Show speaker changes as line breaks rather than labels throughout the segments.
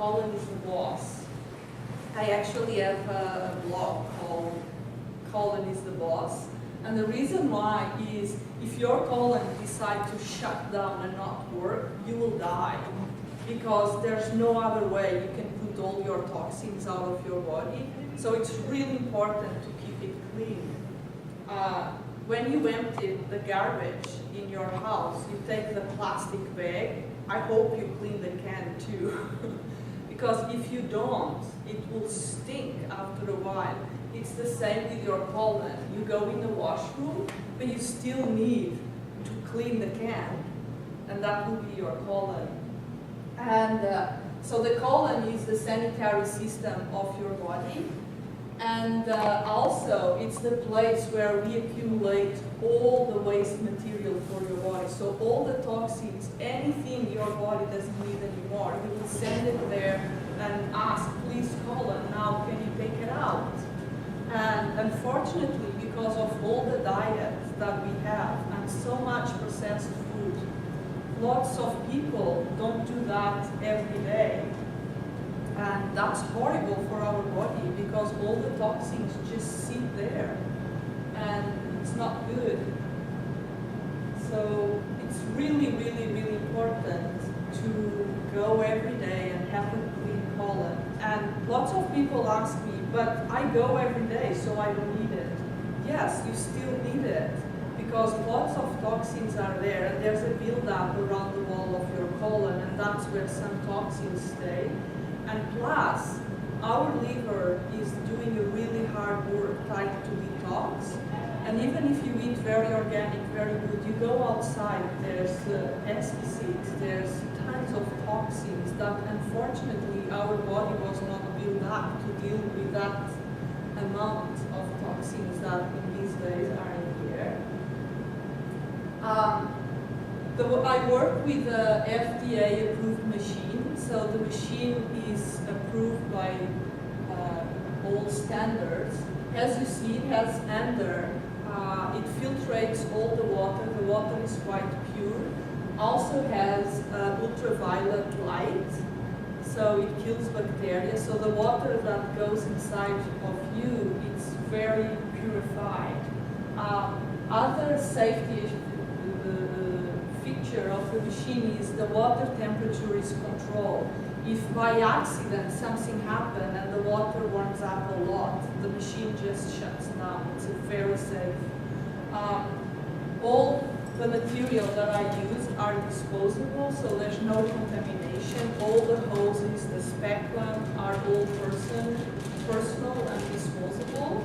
colon is the boss. I actually have a blog called Colon is the Boss. And the reason why is if your colon decides to shut down and not work, you will die. Because there's no other way you can put all your toxins out of your body. So it's really important to keep it clean. When you empty the garbage in your house, you take the plastic bag. I hope you clean the can too. Because if you don't, it will stink after a while. It's the same with your colon. You go in the washroom, but you still need to clean the can. And that will be your colon. And so the colon is the sanitary system of your body. And also, it's the place where we accumulate all the waste material for your body. So all the toxins, anything your body doesn't need anymore, you will send it there and ask, please colon, now can you take it out? And unfortunately, because of all the diets that we have and so much processed food, lots of people don't do that every day. And that's horrible for our body because all the toxins just sit there and it's not good. So it's really, really, really important to go every day and have a clean colon. And lots of people ask me, but I go every day, so I don't need it. Yes, you still need it because lots of toxins are there and there's a buildup around the wall of your colon and that's where some toxins stay. And plus, our liver is doing a really hard work trying to detox. And even if you eat very organic, very good, you go outside, there's pesticides, there's tons of toxins that unfortunately our body was not built up to deal with that amount of toxins that in these days are in the air. I work with a FDA approved machine, so the machine is approved by all standards. As you see, it has under, it filtrates all the water. The water is quite pure. Also has ultraviolet light, so it kills bacteria. So the water that goes inside of you, it's very purified. Other safety feature of the machine is the water temperature is controlled. If by accident something happened and the water warms up a lot, the machine just shuts down. It's very safe. All the material that I use are disposable, so there's no contamination. All the hoses, the speculum are all personal and disposable.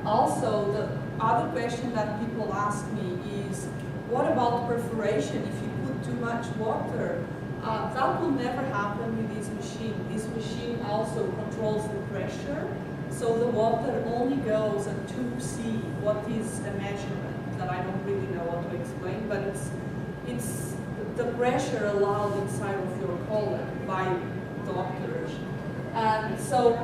Also, the other question that people ask me is, what about perforation if you put too much water? That will never happen with this machine. This machine also controls the pressure, so the water only goes to see what is a measurement that I don't really know how to explain, but it's the pressure allowed inside of your colon by doctors. And so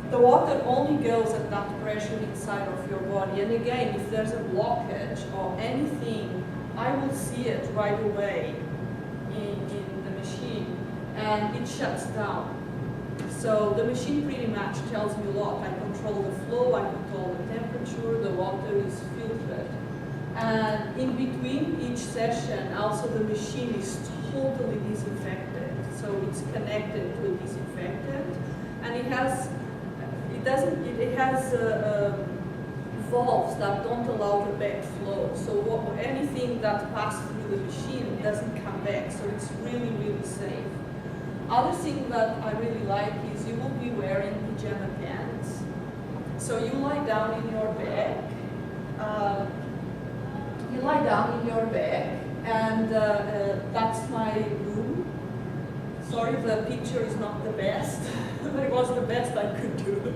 the water only goes at that pressure inside of your body. And again, if there's a blockage or anything, I will see it right away in the machine, and it shuts down. So the machine pretty much tells me a lot. I control the flow, I control the temperature, the water is filtered. And in between each session, also the machine is totally disinfected. So it's connected to a disinfectant, and it has valves that don't allow the backflow. So anything that passes through the machine doesn't come back. So it's really, really safe. Other thing that I really like is you will be wearing pajama pants. So you lie down in your bed. And that's my room. Sorry, the picture is not the best, but it was the best I could do.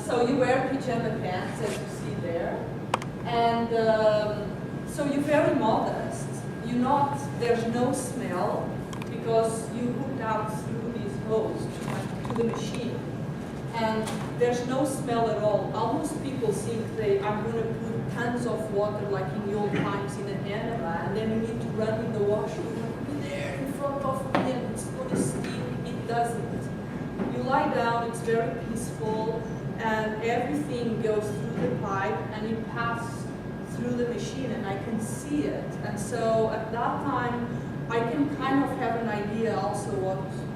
So you wear pajama pants, as you see there, and so you're very modest. There's no smell because you hooked up through these hose to the machine, and there's no smell at all. Almost people think I'm going to put tons of water like in the old times in an enema, and then you need to run in the washroom there in front of doesn't. You lie down, it's very peaceful, and everything goes through the pipe and it passes through the machine, and I can see it. And so at that time, I can kind of have an idea also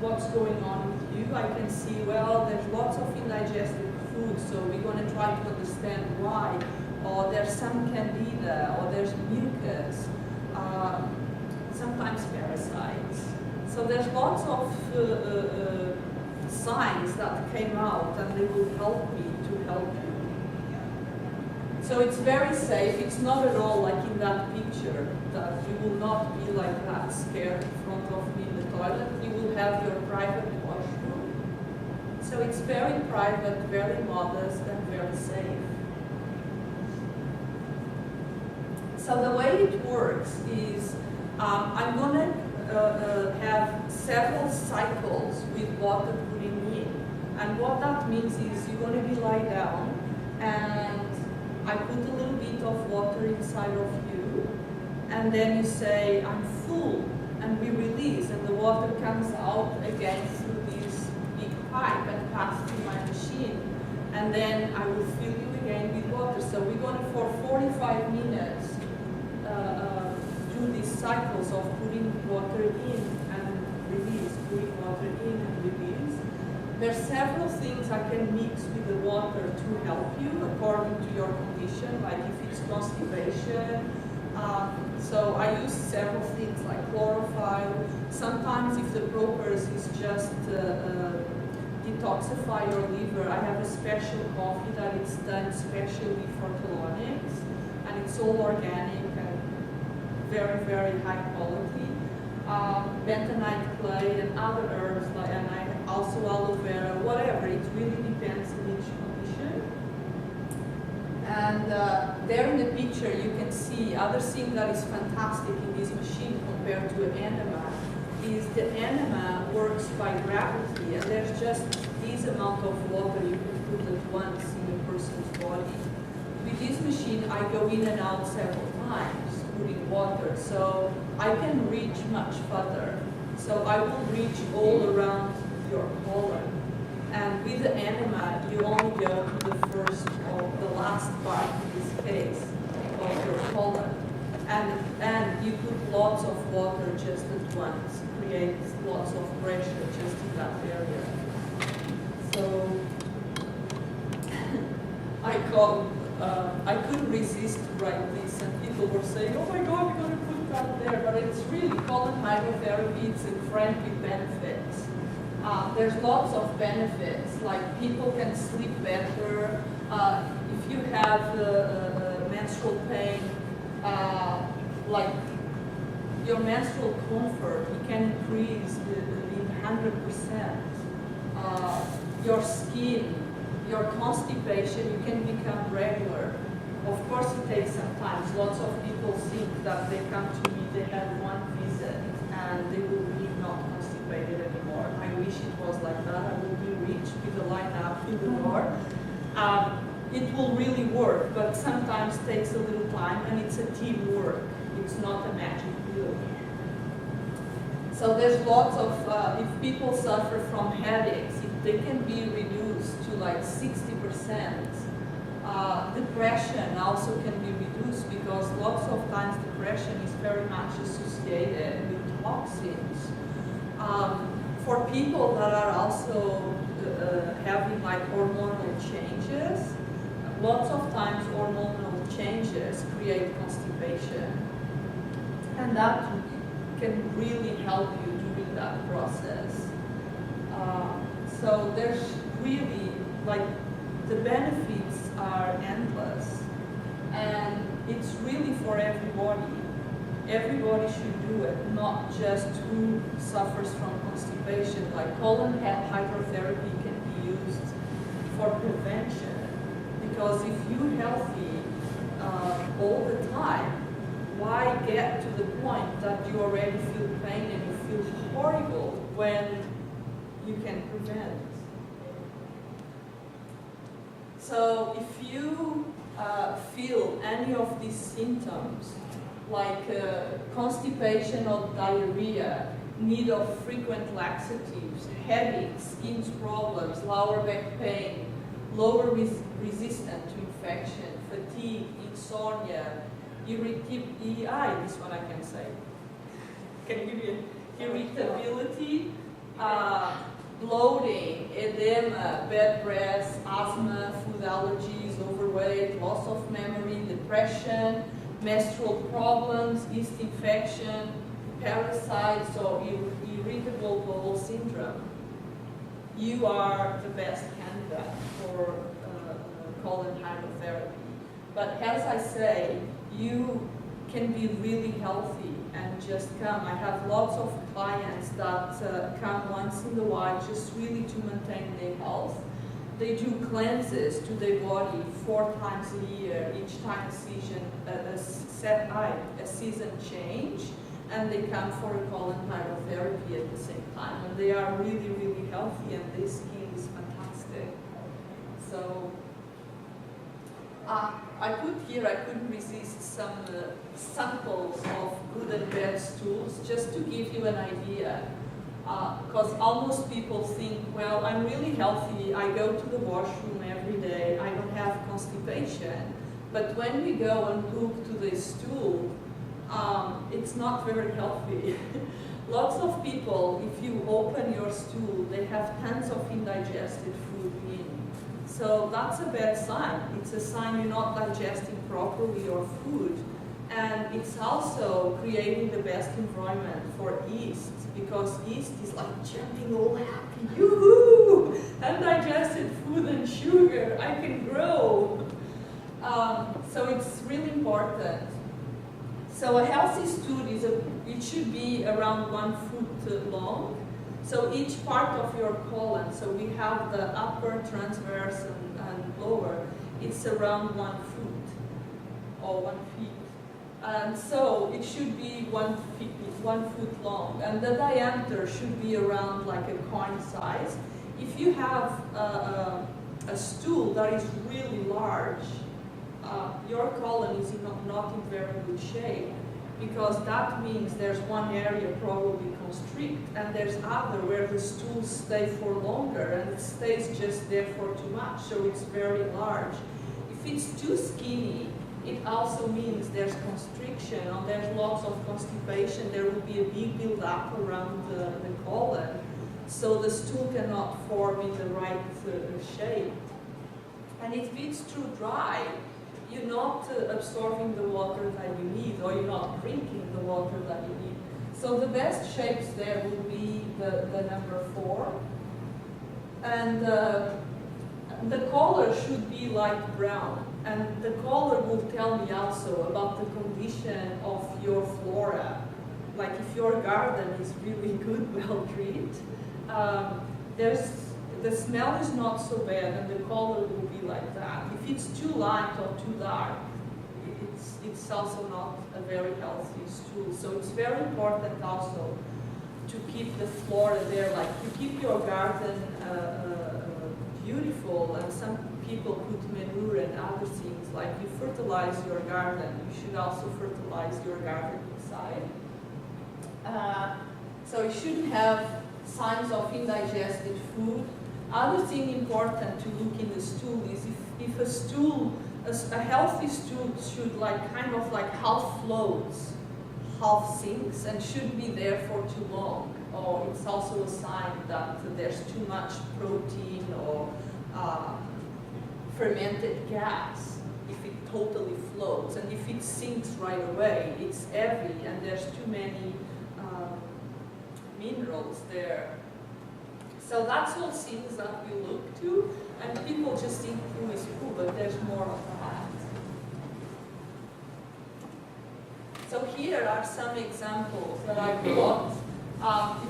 what's going on with you. I can see, well, there's lots of indigested food, so we're going to try to understand why. Or there's some candida, or there's mucus, sometimes parasites. So there's lots of signs that came out, and they will help me to help you. So it's very safe. It's not at all like in that picture, that you will not be like that scared in front of me in the toilet. You will have your private washroom. So it's very private, very modest, and very safe. So the way it works is I'm going to have several cycles with water putting in. And what that means is you're going to be lie down, and I put a little bit of water inside of you, and then you say, I'm full, and we release, and the water comes out again through this big pipe and passes through my machine. And then I will fill you again with water. So we're going to, for 45 minutes, do these cycles of putting water in and release, putting water in and release. There are several things I can mix with the water to help you according to your condition, like if it's constipation. So I use several things like chlorophyll. Sometimes if the purpose is just detoxify your liver, I have a special coffee that it's done specially for colonics, and it's all organic and very, very high quality. Bentonite clay and other herbs, and I also aloe vera, whatever. It really depends on each condition. And there in the picture you can see other thing that is fantastic in this machine compared to an enema is the enema works by gravity, and there's just this amount of water you can put at once in a person's body. With this machine I go in and out several times putting water, so I can reach much further. So I will reach all around your colon. And with the enema, you only go to the first or the last part, in this case, of your colon. And you put lots of water just at once, creates lots of pressure just in that area. So I couldn't resist to write this, and people were saying, oh my God, you're going to put that there. But it's really colon hydrotherapy. It's a friend with benefits. There's lots of benefits, like people can sleep better. If you have menstrual pain, like your menstrual comfort, it can increase in 100%. Your skin, your constipation, you can become regular. Of course, it takes some time. Lots of people think that they come to me, they have one visit, and they will be not constipated anymore. I wish it was like that. I will be rich with a line up in the door. It will really work, but sometimes takes a little time, and it's a teamwork. It's not a magic pill. So there's lots of, if people suffer from headaches, they can be reduced to like 60%. Depression also can be reduced because lots of times depression is very much associated with toxins. For people that are also having like hormonal changes, lots of times hormonal changes create constipation, and that can really help you during that process. So there's really, like, the benefits are endless, and it's really for everybody. Everybody should do it, not just who suffers from constipation. Like colon hydrotherapy can be used for prevention, because if you're healthy all the time, why get to the point that you already feel pain and you feel horrible when you can prevent? So if you feel any of these symptoms, like constipation or diarrhea, need of frequent laxatives, headaches, skin problems, lower back pain, lower resistance to infection, fatigue, insomnia, irritability, this one I can say. Can give you irritability, bloating, edema, bad breath, asthma, food allergies, overweight, loss of memory, depression, menstrual problems, yeast infection, parasites, or irritable bowel syndrome. You are the best candidate for colon hydrotherapy. But as I say, you can be really healthy and just come. I have lots of clients that come once in a while just really to maintain their health. They do cleanses to their body 4 times a year, each time a season change, and they come for a colon hydrotherapy at the same time. And they are really, really healthy, and their skin is fantastic. So I couldn't resist some samples of good and bad stools, just to give you an idea. Because almost people think, well, I'm really healthy, I go to the washroom every day, I don't have constipation. But when we go and look to the stool, it's not very healthy. Lots of people, if you open your stool, they have tons of indigested food in. So that's a bad sign. It's a sign you're not digesting properly your food. And it's also creating the best environment for yeast, because yeast is like jumping all happy. Yoo-hoo! Undigested food and sugar, I can grow. So it's really important. So a healthy stool it should be around 1 foot long. So each part of your colon, so we have the upper, transverse, and lower, it's around 1 foot or 1 feet. And so it should be 1 foot long, and the diameter should be around like a coin size. If you have a stool that is really large, your colon is not in very good shape, because that means there's one area probably constrict, and there's other where the stools stay for longer, and it stays just there for too much, so it's very large. If it's too skinny, it also means there's constriction, and there's lots of constipation. There will be a big build-up around the colon, so the stool cannot form in the right shape. And if it's too dry, you're not absorbing the water that you need, or you're not drinking the water that you need. So the best shapes there will be the number 4. And the color should be light brown. And the color will tell me also about the condition of your flora. Like if your garden is really good, well treated, the smell is not so bad, and the color will be like that. If it's too light or too dark, it's also not a very healthy stool. So it's very important also to keep the flora there, like to keep your garden beautiful. And some people put manure and other things, like you fertilize your garden, you should also fertilize your garden inside. So you shouldn't have signs of indigested food. Other thing important to look in the stool is if a stool, a healthy stool should kind of half floats, half sinks, and shouldn't be there for too long. Or it's also a sign that there's too much protein or fermented gas if it totally floats. And if it sinks right away, it's heavy and there's too many minerals there. So that's all things that we look to, and people just think poo is poo, but there's more of that. So here are some examples that I brought.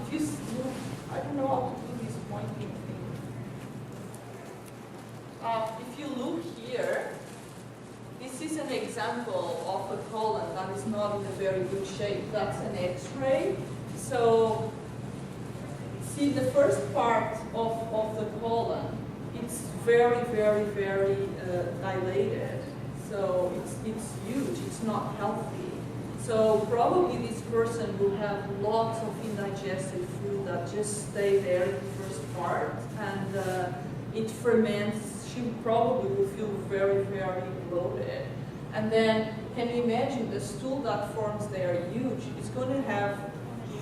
If you look, I don't know how to do this pointing thing. If you look here, this is an example of a colon that is not in a very good shape. That's an X-ray. So see, the first part of the colon, it's very, very, very dilated. So it's huge, it's not healthy. So probably this person will have lots of indigested food that just stay there in the first part, and it ferments. She probably will feel very, very bloated. And then, can you imagine the stool that forms there huge? It's going to have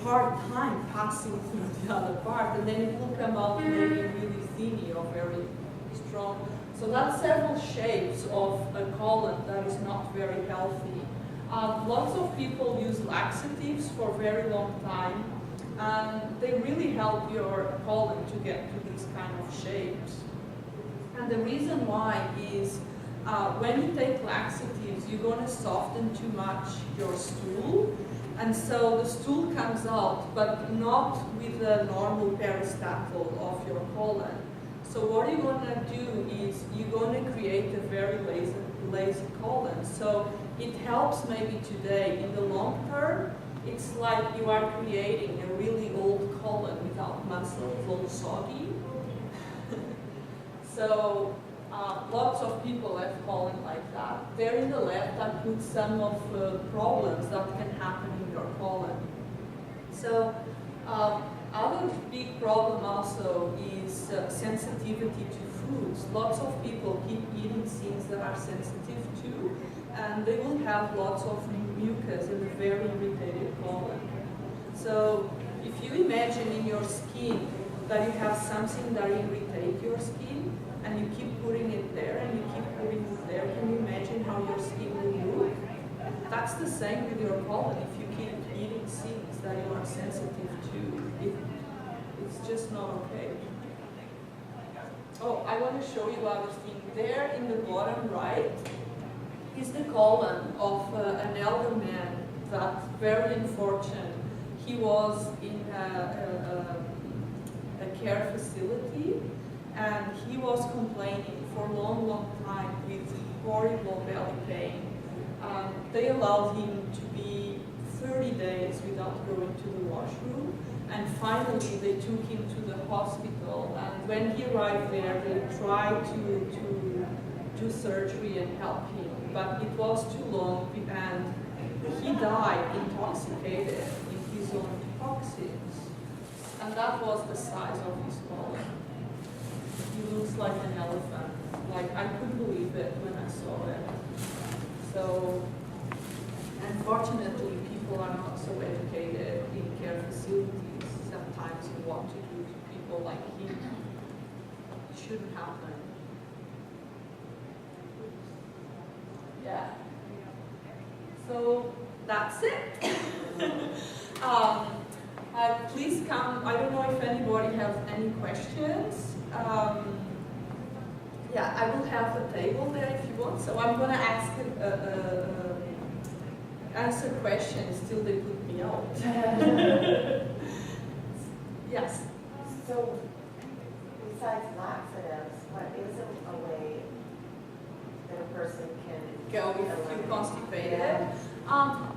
hard time passing through the other part, and then it will come out maybe really thinny or very strong. So that's several shapes of a colon that is not very healthy. Lots of people use laxatives for a very long time, and they really help your colon to get to these kind of shapes. And the reason why is when you take laxatives, you're going to soften too much your stool, and so the stool comes out, but not with the normal peristatal of your colon. So what you're going to do is you're going to create a very lazy colon. So it helps maybe today. In the long term, it's like you are creating a really old colon without muscle, all soggy. So lots of people have colon like that. There in the left, I put some of the problems that can happen in your colon. So other big problem also is sensitivity to foods. Lots of people keep eating things that are sensitive to, and they will have lots of mucus and a very irritated colon. So if you imagine in your skin that you have something that irritates your skin, and you keep putting it there, and you keep putting it there, can you imagine how your skin will look? That's the same with your colon. If you keep eating things that you are sensitive to, it's just not okay. Oh, I want to show you other thing. There in the bottom right is the colon of an elder man that's very unfortunate. He was in a care facility, and he was complaining for a long, long time with horrible belly pain. They allowed him to be 30 days without going to the washroom, and finally they took him to the hospital, and when he arrived there, they tried to do surgery and help him, but it was too long, and he died intoxicated in his own toxins, and that was the size of his colon. He looks like an elephant. Like, I couldn't believe it when I saw it. So, unfortunately, people are not so educated in care facilities sometimes in what to do to people like him. It shouldn't happen. Yeah. So, that's it. Please come. I don't know if anybody has any questions. Yeah, I will have the table there if you want. So I'm going to ask answer questions till they put me out. Yes.
So, besides laxatives, what is a way that a person can
go if you're constipated?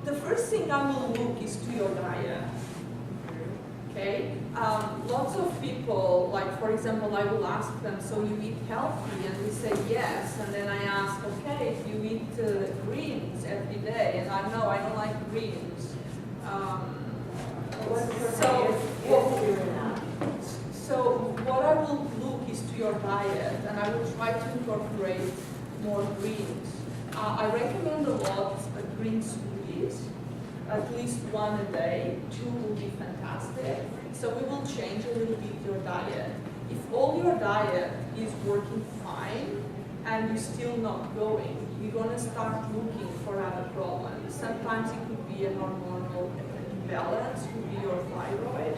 The first thing I will look is to your diet. Okay, lots of people, like for example, I will ask them, so you eat healthy? And they say yes. And then I ask, okay, if you eat greens every day, and I know I don't like greens. So what I will look is to your diet, and I will try to incorporate more greens. I recommend a lot green smoothies. At least one a day, 2 will be fantastic. So we will change a little bit your diet. If all your diet is working fine and you're still not going, you're going to start looking for other problems. Sometimes it could be a hormonal imbalance, could be your thyroid.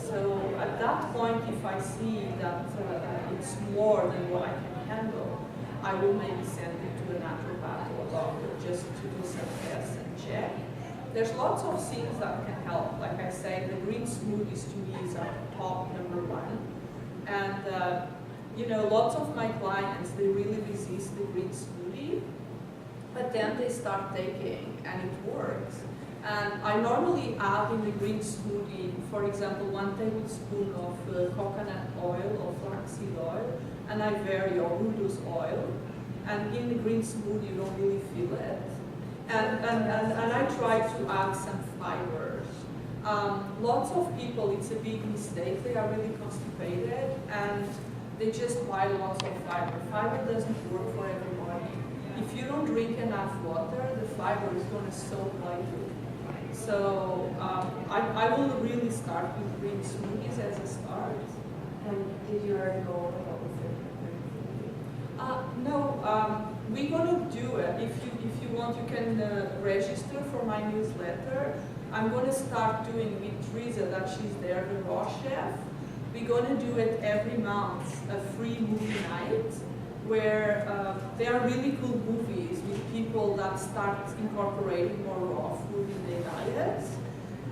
So at that point, if I see that it's more than what I can handle, I will maybe send it to a naturopath or a doctor just to do some tests and check. There's lots of things that can help. Like I say, the green smoothies to me is our top #1. And you know, lots of my clients, they really resist the green smoothie, but then they start taking and it works. And I normally add in the green smoothie, for example, 1 tablespoon of coconut oil or flaxseed oil, and I vary or rudus oil. And in the green smoothie, you don't really feel it. And I try to add some fibers. Lots of people, it's a big mistake, they are really constipated and they just buy lots of fiber. Fiber doesn't work for everybody. If you don't drink enough water, the fiber is going to soak like you. So I will really start with green smoothies as a start.
And did you already go over what was it?
No, we're going to do it. If you want, you can register for my newsletter. I'm going to start doing with Teresa, that she's there, the raw chef. We're going to do it every month, a free movie night, where there are really cool movies with people that start incorporating more raw food in their diets.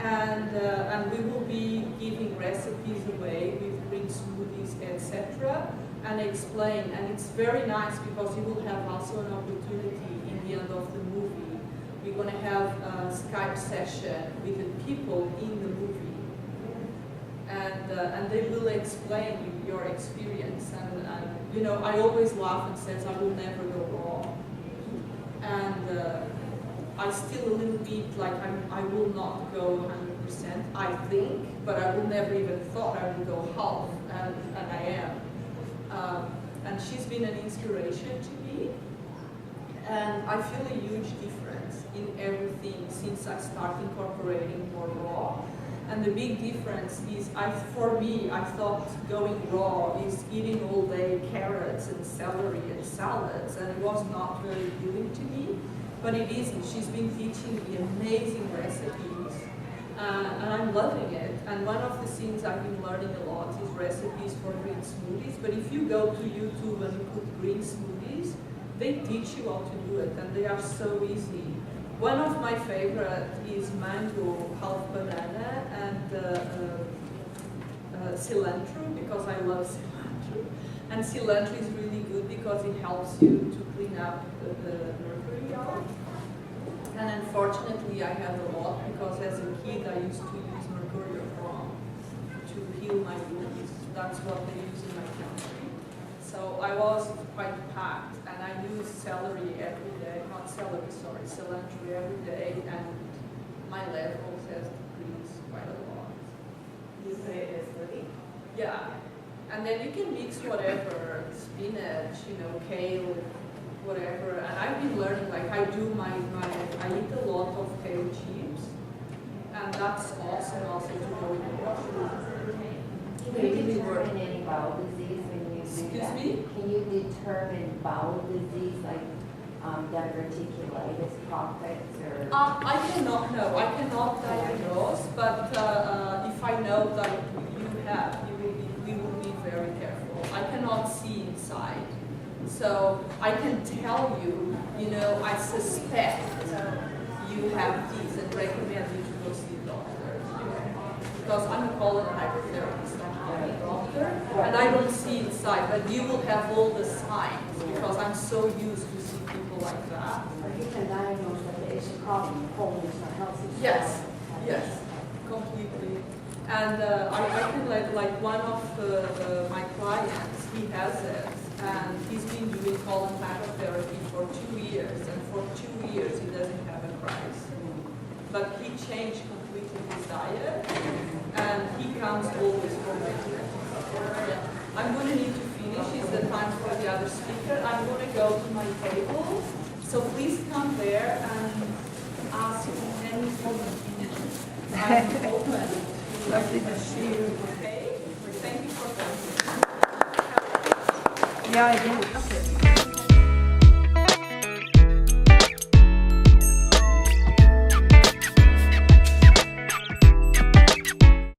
And we will be giving recipes away with green smoothies, etc. and explain. And it's very nice because you will have also an opportunity in the end of the movie. We're going to have a Skype session with the people in the movie. And they will explain your experience. And you know, I always laugh and says I will never go raw. And I still a little bit like I will not go 100%, I think, but I will never even thought I would go half, and I am. And she's been an inspiration to me, and I feel a huge difference in everything since I started incorporating more raw. And the big difference is, for me, I thought going raw is eating all day carrots and celery and salads, and it was not very appealing to me. But it isn't. She's been teaching me amazing recipes, and I'm loving it. And one of the things I've been learning a lot is recipes for green smoothies. But if you go to YouTube and you put green smoothies, they teach you how to do it, and they are so easy. One of my favorite is mango, half banana, and cilantro, because I love cilantro. And cilantro is really good because it helps you to clean up the mercury out. And unfortunately, I have a lot because as a kid I used to use mercurochrome to heal my wounds. That's what they use in my country. So I was quite packed, and I use celery every day, not celery, sorry, cilantro every day, and my levels has decreased quite a lot.
You put it in a smoothie?
Yeah. And then you can mix whatever, spinach, you know, kale, whatever. And I've been learning, like I do I eat a lot of kale chips. And that's awesome also to go with raw food.
Can you determine any bowel disease when you do
Excuse
that?
me?
Can you determine bowel disease like diverticulitis, Coffic's, or?
I cannot know. I cannot diagnose, but if I know that you have, we will be very careful. I cannot see inside. So I can tell you, you know, I suspect you have these and recommend you to go see a doctor. Because I'm a colon hypertherapist, I'm not a doctor, and I don't see inside, but you will have all the signs because I'm so used to see people like that.
Or you can diagnose that it's a problem, wholeness or health.
Yes, yes, completely. And I can like one of my clients, he has it, and he's been doing colon hypertherapy for 2 years, and for 2 years he doesn't have a crisis. But he changed completely his diet, and he comes always for regular. I'm going to need to finish. It's the time for the other speaker. I'm going to go to my table. So please come there and ask any questions. I'm open.
Lovely to see you.
Okay? Thank you for coming.
Yeah, I did. Okay.